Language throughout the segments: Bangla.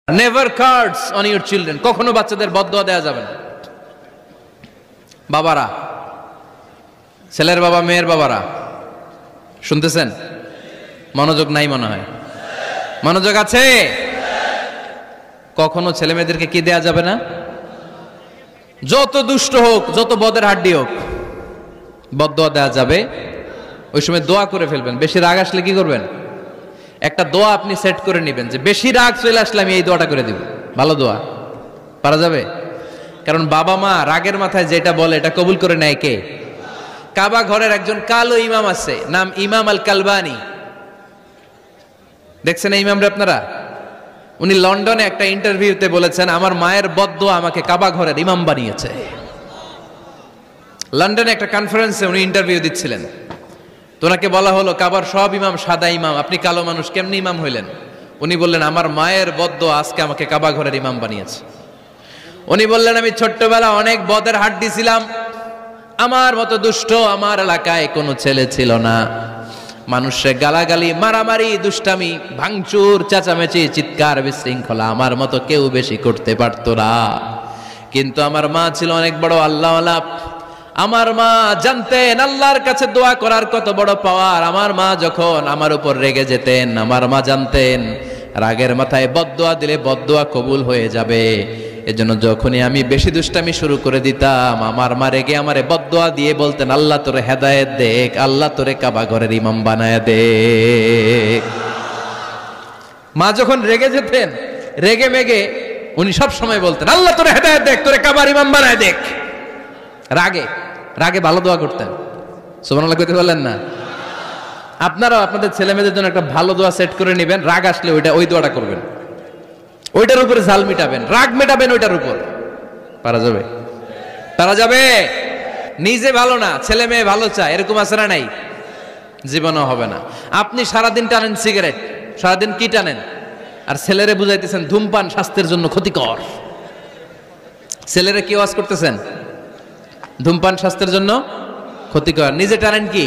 Never cards on your children, কখনো বাচ্চাদের বদদোয়া দেওয়া যাবে না। বাবারা, ছেলের বাবা মেয়ের বাবারা শুনতেছেন? মনোযোগ নাই মনে হয়। মনোযোগ আছে? কখনো ছেলে মেয়েদেরকে কি দেয়া যাবে না? যত দুষ্ট হোক, যত বদের হাড্ডি হোক, বদদোয়া দেওয়া যাবে। ওই সময় দোয়া করে ফেলবেন। বেশি রাগ আসলে কি করবেন? একটা দোয়া আপনি সেট করে নেবেন যে বেশি রাগ চলে আসলে আমি এই দোয়াটা করে দিব। ভালো দোয়া পারা যাবে, কারণ বাবা মা রাগের মাথায় যেটা বলে এটা কবুল করে নেয় কে? কাবা ঘরের একজন কালো ইমাম আছে, নাম ইমাম আল কালবানি। দেখছেন এই ইমামরা আপনারা? উনি লন্ডনে একটা ইন্টারভিউতে বলেছেন, আমার মায়ের বদদোয়া আমাকে কাবা ঘরের ইমাম বানিয়েছে। লন্ডনে একটা কনফারেন্সে উনি ইন্টারভিউ দিচ্ছিলেন। তো ওনাকে বলা হলো, কাবার সব ইমাম সাদা ইমাম, আপনি কালো মানুষ, কেমনি ইমাম হইলেন? উনি বললেন, আমার মায়ের বদদোয়া আজকে আমাকে কাবা ঘরের ইমাম বানিয়েছে। উনি বললেন, আমি ছোট্টবেলা অনেক বদের হাড্ডি ছিলাম, আমার মতো দুষ্ট আমার এলাকায় কোনো ছেলে ছিল না। মানুষের গালাগালি, মারামারি, দুষ্টামি, ভাঙচুর, চেঁচামেচি, চিৎকার, বিশৃঙ্খলা আমার মতো কেউ বেশি করতে পারতো না। কিন্তু আমার মা ছিল অনেক বড় আল্লাহওয়ালা। আমার মা জানতেন আল্লাহর কাছে দোয়া করার কত বড় পাওয়ার। আমার মা যখন আমার উপর রেগে যেতেন, আমার মা জানতেন রাগের মাথায় বদদোয়া দিলে বদদোয়া কবুল হয়ে যাবে। এজন্য যখনই আমি বেশি দুষ্টামি শুরু করে দিতাম, আমার মা রেগে আমারে বদদোয়া দিয়ে বলতেন, আল্লাহ তোরে হেদায়েত দেখ, আল্লাহ তোরে কাবা ঘরের ইমাম বানায় দেখ। মা যখন রেগে যেতেন, রেগে মেগে উনি সব সময় বলতেন, আল্লাহ তোরে হেদায়েত দেখ, তোরে কাবার ইমাম বানায় দেখ। রাগে রাগে ভালো দোয়া করতেন। সুবহানাল্লাহ কইতে বললেন না? আপনারাও আপনাদের ছেলে মেয়েদের জন্য একটা ভালো দোয়া সেট করে নেবেন। রাগ আসলে ওই দোয়াটা করবেন, ওইটার উপরে ঝাল মিটাবেন, রাগ মেটাবেন ওইটার উপর। পারা যাবে? পারা যাবে? নিজে ভালো না, ছেলে মেয়ে ভালো চায়, এরকম আছে না নাই? জীবনও হবে না। আপনি সারাদিন টানেন সিগারেট, সারাদিন কি টানেন? আর ছেলেরে বুঝাইতেছেন ধূমপান স্বাস্থ্যের জন্য ক্ষতিকর। ছেলেরে কি ওয়াজ করতেছেন? ধূমপান স্বাস্থ্যের জন্য ক্ষতিকর। নিজে টানেন কি?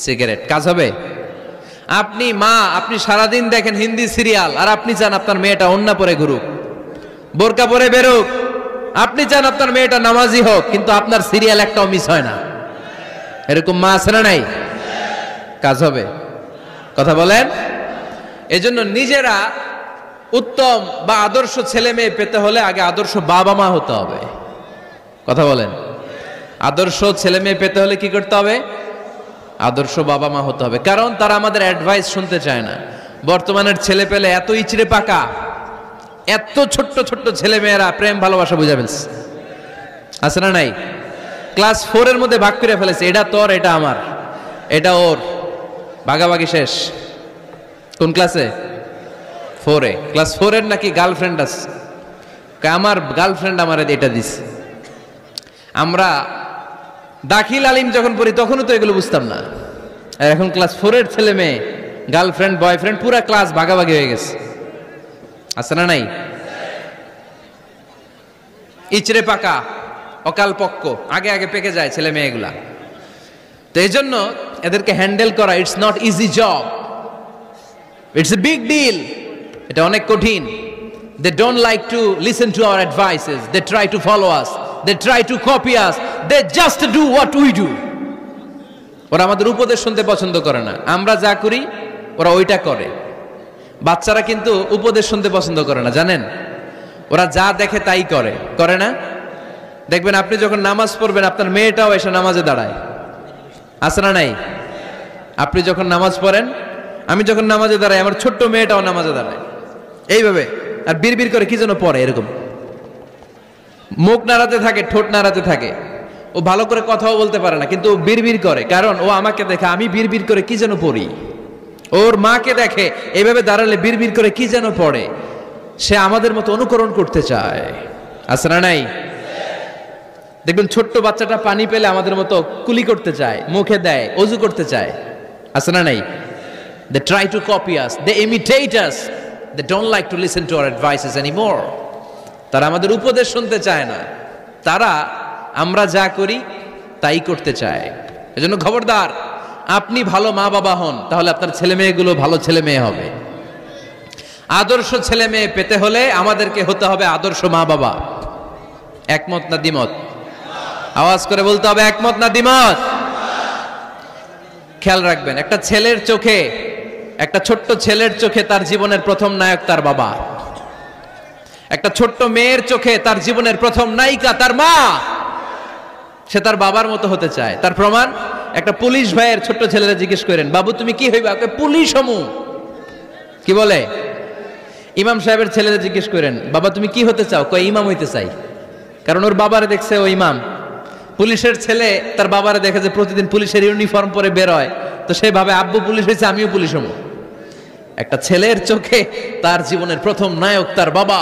সিগারেট। কাজ হবে? আপনি মা, আপনি সারাদিন দেখেন হিন্দি সিরিয়াল, আর আপনি চান আপনার মেয়েটা ওন্না পরে ঘুরুক, বোরকা পরে বেরুক। আপনি চান আপনার মেয়েটা নামাজি হোক, কিন্তু আপনার সিরিয়াল একটাও মিস হয় না। এরকম মা আছে না নাই? কাজ হবে? কথা বলেন। এজন্য নিজেরা উত্তম বা আদর্শ ছেলে মেয়ে পেতে হলে আগে আদর্শ বাবা মা হতে হবে। কথা বলেন। আদর্শ ছেলে মেয়ে পেতে হলে কি করতে হবে? আদর্শ বাবা মা হতে হবে, কারণ তারা আমাদের অ্যাডভাইস শুনতে চায় না। বর্তমানের ছেলে পেলে এত ইচড়ে পাকা, এত ছোট্ট ছোট্ট ছেলে মেয়েরা প্রেম ভালোবাসা বুঝা ফেলছে। আছে না নাই? ক্লাস 4 এর মধ্যে ভাগ করে ফেলেছে, এটা তোর, এটা আমার, এটা ওর, ভাগাভাগি শেষ। কোন ক্লাসে? 4-এ। ক্লাস 4 এর নাকি গার্লফ্রেন্ড আছে, আমার গার্লফ্রেন্ড আমার এটা দিছে। আমরা দাখিল আলিম যখন পড়ি তখনও তো এগুলো বুঝতাম না। আর এখন ক্লাস 4 এর ছেলে মেয়ে, গার্লফ্রেন্ড বয়ফ্রেন্ড, পুরা ক্লাস ভাগাভাগি হয়ে গেছে। আছে না নাই? ইচড়ে পাকা, অকাল পক্ক, আগে আগে পেকে যায় ছেলে মেয়েগুলা। তো এই জন্য এদেরকে হ্যান্ডেল করা, it's not easy job, it's a big deal. এটা অনেক কঠিন। They don't like to listen to our advices. They try to follow us. They try to copy us. They just do what we do. ওরা আমাদের উপদেশ শুনতে পছন্দ করে না। আমরা যা করি ওরা ওইটা করে। বাচ্চারা কিন্তু উপদেশ শুনতে পছন্দ করে না, জানেন? ওরা যা দেখে তাই করে, করে না? দেখবেন আপনি যখন নামাজ পড়বেন, আপনার মেয়েটাও এসে নামাজে দাঁড়ায়। আছে না নাই? আপনি যখন নামাজ পড়েন, আমি যখন নামাজে দাঁড়াই, আমার ছোট্ট মেয়েটাও নামাজে দাঁড়ায় এইভাবে, আর বিড়বিড় করে কি যেন পড়ে, এরকম মুখ নাড়াতে থাকে, ঠোঁট নাড়াতে থাকে। ও ভালো করে কথাও বলতে পারে না, কিন্তু ও বিড়বিড় করে, কারণ ও আমাকে দেখে আমি বিড়বিড় করে কি যেন পড়ি। ওর মাকে দেখে এইভাবে দাঁড়ালে বিড়বিড় করে কি যেন পড়ে। সে আমাদের মতো অনুকরণ করতে চায়। আছে না নাই? দেখবেন ছোট্ট বাচ্চাটা পানি পেলে আমাদের মতো কুলি করতে চায়, মুখে দেয়, অজু করতে চায়। আছে না নাই? They try to copy us, they imitate us. They don't like to listen to our advices anymore. তারা আমাদের উপদেশ শুনতে চায় না, তারা আমরা যা করি তাই করতে চায়। এজন্য খবরদার, আপনি ভালো মা বাবা হন, তাহলে আপনার ছেলে মেয়েগুলো ভালো ছেলে মেয়ে হবে। আদর্শ ছেলে মেয়ে পেতে হলে আমাদেরকে হতে হবে আদর্শ মা বাবা। একমত না দ্বিমত? আওয়াজ করে বলতে হবে একমত না দ্বিমত। খেয়াল রাখবেন, একটা ছেলের চোখে, একটা ছোট্ট ছেলের চোখে তার জীবনের প্রথম নায়ক তার বাবা। একটা ছোট্ট মেয়ের চোখে তার জীবনের প্রথম নায়িকা তার মা। সে তার বাবার মতো হতে চায়। তার প্রমাণ, একটা পুলিশ ভাইয়ের ছোট্ট ছেলেরা জিজ্ঞেস করেন, বাবু তুমি কি হইবা? পুলিশ হমু। কি বলে? ইমাম সাহেবের ছেলেরা জিজ্ঞেস করেন, বাবা তুমি কি হতে চাও? কয় ইমাম হইতে চাই। কারণ ওর বাবারে দেখছে ও ইমাম। পুলিশের ছেলে তার বাবারে দেখে যে প্রতিদিন পুলিশের ইউনিফর্ম পরে বের হয়, তো সে ভাবে আব্বু পুলিশ হয়েছে, আমিও পুলিশ হমু। একটা ছেলের চোখে তার জীবনের প্রথম নায়ক তার বাবা,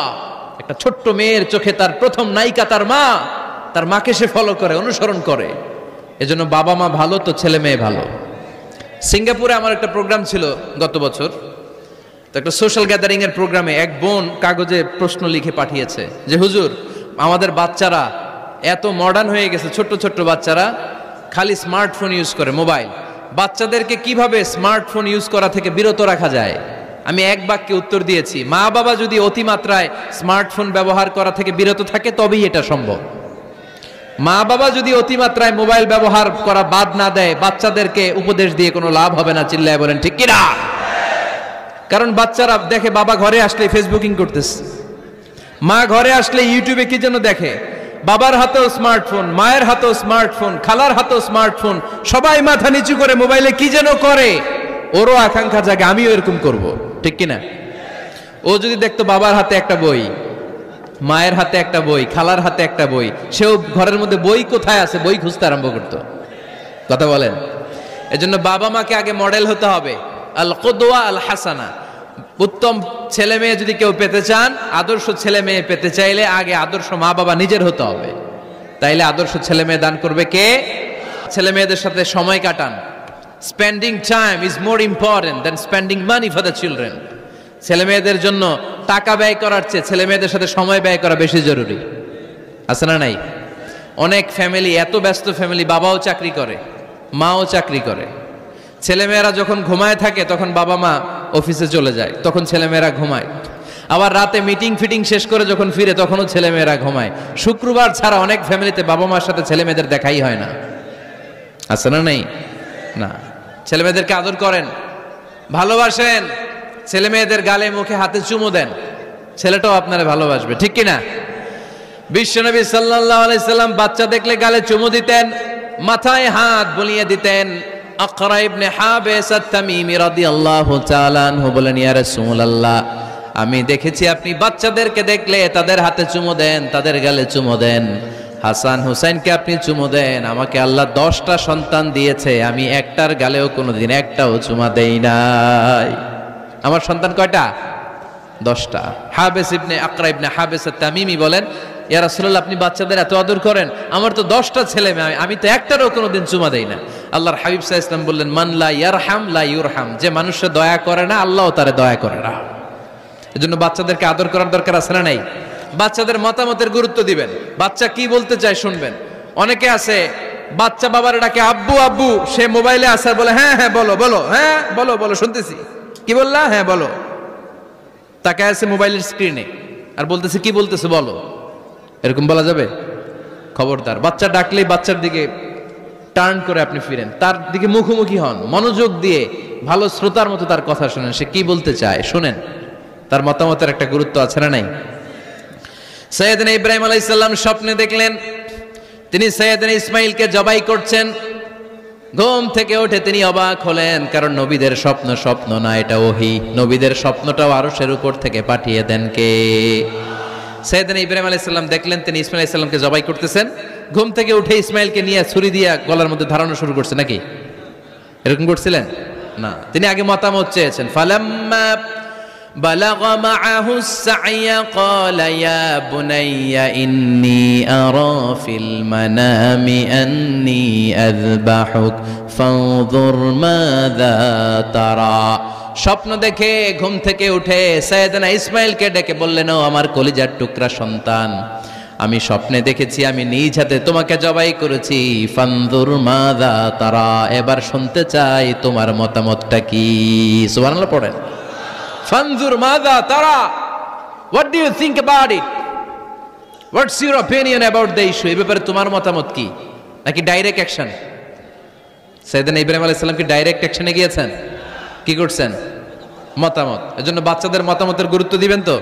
একটা ছোট্ট মেয়ের চোখে তার প্রথম নায়িকা তার মা। তার মাকে সে ফলো করে, অনুসরণ করে। এজন্য বাবা মা ভালো তো ছেলে মেয়ে ভালো। সিঙ্গাপুরে আমার একটা প্রোগ্রাম ছিল গত বছর। তো একটা সোশ্যাল গ্যাদারিং এর প্রোগ্রামে এক বোন কাগজে প্রশ্ন লিখে পাঠিয়েছে যে হুজুর, আমাদের বাচ্চারা এত মডার্ন হয়ে গেছে, ছোট্ট ছোট্ট বাচ্চারা খালি স্মার্টফোন ইউজ করে, মোবাইল। বাচ্চাদেরকে কিভাবে স্মার্টফোন ইউজ করা থেকে বিরত রাখা যায়? আমি এক বাক্যে উত্তর দিয়েছি, মা বাবা যদি অতিমাত্রায় স্মার্টফোন ব্যবহার করা থেকে বিরত থাকে তবেই এটা সম্ভব। মা বাবা যদি অতিমাত্রায় মোবাইল ব্যবহার করা বাদ না দেয়, বাচ্চাদেরকে উপদেশ দিয়ে কোনো লাভ হবে না। চিল্লায় বলেন ঠিক কিনা? কারণ বাচ্চারা দেখে বাবা ঘরে আসলে ফেসবুকিং করতেছে, মা ঘরে আসলে ইউটিউবে কি যেন দেখে। বাবার হাতেও স্মার্টফোন, মায়ের হাতেও স্মার্টফোন, খালার হাতেও স্মার্টফোন, সবাই মাথা নিচু করে মোবাইলে কি যেন করে। ওরও আকাঙ্ক্ষা জাগে আমিও এরকম করব, ঠিক কিনা? ও যদি দেখতো বাবার হাতে একটা বই, মায়ের হাতে একটা বই, খালার হাতে একটা বই, সেও ঘরের মধ্যে বই কোথায় আছে বই খুঁজতে আরম্ভ করতো। কথা বলেন? এজন্য বাবা মাকে আগে মডেল হতে হবে, আল কুদওয়া আল হাসানা। উত্তম ছেলে মেয়ে যদি কেউ পেতে চান, আদর্শ ছেলে মেয়ে পেতে চাইলে আগে আদর্শ মা বাবা নিজের হতে হবে। তাইলে আদর্শ ছেলে মেয়ে দান করবে কে? ছেলে মেয়েদের সাথে সময় কাটান। Spending time is more important than spending money for the children. ছেলে মেয়েদের জন্য টাকা ব্যয় করার চেয়ে ছেলে মেয়েদের সাথে সময় ব্যয় করা বেশি জরুরি। আছে না নাই? অনেক ফ্যামিলি, এত ব্যস্ত ফ্যামিলি, বাবাও চাকরি করে, মাও চাকরি করে। ছেলেমেয়েরা যখন ঘুমায় থাকে তখন বাবা মা অফিসে চলে যায়, তখন ছেলেমেয়েরা ঘুমায়। আবার রাতে মিটিং ফিটিং শেষ করে যখন ফিরে তখনও ছেলেমেয়েরা ঘুমায়। শুক্রবার ছাড়া অনেক ফ্যামিলিতে বাবা মার সাথে ছেলেমেয়েদের দেখাই হয় না। আছে না নাই? না। ছেলেমেয়েদেরকে আদর করেন, ভালোবাসেন, ছেলেমেয়েদের গালে মুখে হাতে চুমু দেন, ছেলেটাও আপনারা ভালোবাসবে, ঠিক কিনা? বিশ্বনবী সাল্লাল্লাহু আলাইহি সাল্লাম বাচ্চা দেখলে গালে চুমু দিতেন, মাথায় হাত বুলিয়ে দিতেন। আকরা ইবনে হাবিস আত-তামিমি রাদিয়াল্লাহু তাআলা আনহু বলেন, ইয়া রাসূলুল্লাহ, আমি দেখেছি আপনি বাচ্চাদেরকে দেখলে তাদের হাতে চুমু দেন, তাদের গালে চুমু দেন। হাসান হুসাইনকে আপনি চুমু দেন। আমাকে আল্লাহ 10টা সন্তান দিয়েছে, আমি একটার গালেও কোনোদিন একটাও চুমা দেই নাই। আমার সন্তান কয়টা? 10টা। হাবিস ইবনে আকরা ইবনে হাবিস আত-তামিমি বলেন, ইয়া রাসূলুল্লাহ, আপনি বাচ্চাদের এত আদর করেন, আমার তো 10টা ছেলে মেয়ে, আমি তো একটারও কোনোদিন চুমা দেই না। আল্লাহর হাবিব সাল্লাল্লাহু আলাইহি ওয়াসাল্লাম বললেন, মান লা ইয়ারহাম লা ইউরহাম। যে মানুষে দয়া করে না, আল্লাহও তারে দয়া করে না। এজন্য বাচ্চাদেরকে আদর করার দরকার আছে না নাই? বাচ্চাদের মতামতের গুরুত্ব দিবেন, বাচ্চা কি বলতে চায় শুনবেন। অনেকে আছে বাচ্চা বাবার ডাকে আব্বু আব্বু, সে মোবাইলে আছে আর বলে হ্যাঁ হ্যাঁ বলো বলো, হ্যাঁ বলো বলো শুনতেছি, কি বললা, হ্যাঁ বলো। তাকে আছে মোবাইলের স্ক্রিনে আর বলতেছে কি বলতেছে বলো। এরকম বলা যাবে? খবরদার। বাচ্চা ডাকলেই বাচ্চার দিকে টার্ন করে আপনি ফিরেন, তার দিকে মুখোমুখি হন, মনোযোগ দিয়ে ভালো শ্রোতার মতো তার কথা শুনেন, সে কি বলতে চায় শুনেন। তার মতামতের একটা গুরুত্ব আছে না নাই? সৈয়দনা ইব্রাহিম আলাইহিস সালাম স্বপ্নে দেখলেন তিনি সৈয়দনা ইসমাইলকে জবাই করছেন। ঘুম থেকে উঠে তিনি অবাক হলেন, কারণ নবীদের স্বপ্ন স্বপ্ন না, এটা ওহী। নবীদের স্বপ্নটাও আরশের উপর থেকে পাঠিয়ে দেন কে? সৈয়দনা ইব্রাহিম আলাইহিস সালাম দেখলেন তিনি ইসমাইল আলাইহিস সালামকে জবাই করতেছেন। ঘুম থেকে উঠে ইসমাইলকে নিয়ে ছুরি দিয়ে গলার মধ্যে ধারানো শুরু করছে নাকি? এরকম করছিলেন না, তিনি আগে মতামত চেয়েছেন। ফালাম্মা بلغ معه السعي قال يا بني إني أرى في المنام أني أذبحك فانظر ماذا ترى। স্বপ্ন দেখে ঘুম থেকে উঠে সৈয়দনা ইসমাইলকে ডেকে বললেন, ও আমার কলিজার টুকরা সন্তান, আমি স্বপ্নে দেখেছি আমি নিজ হাতে তোমাকে জবাই করেছি। ফানজুর মাযা তারা, এবার শুনতে চাই তোমার মতামতটা কি। সুবহানাল্লাহ পড়েন। ফানজুর মাযা তারা, what do you think about it, what's your opinion about the issue, এই ব্যাপারে তোমার মতামত কি? নাকি ডাইরেক্ট অ্যাকশন? সাইয়েদনা ইব্রাহিম আলাইহিস সালাম কি ডাইরেক্ট অ্যাকশনে গিয়েছেন? কি করছেন? মতামত। এজন্য বাচ্চাদের মতামতের গুরুত্ব দিবেন তো।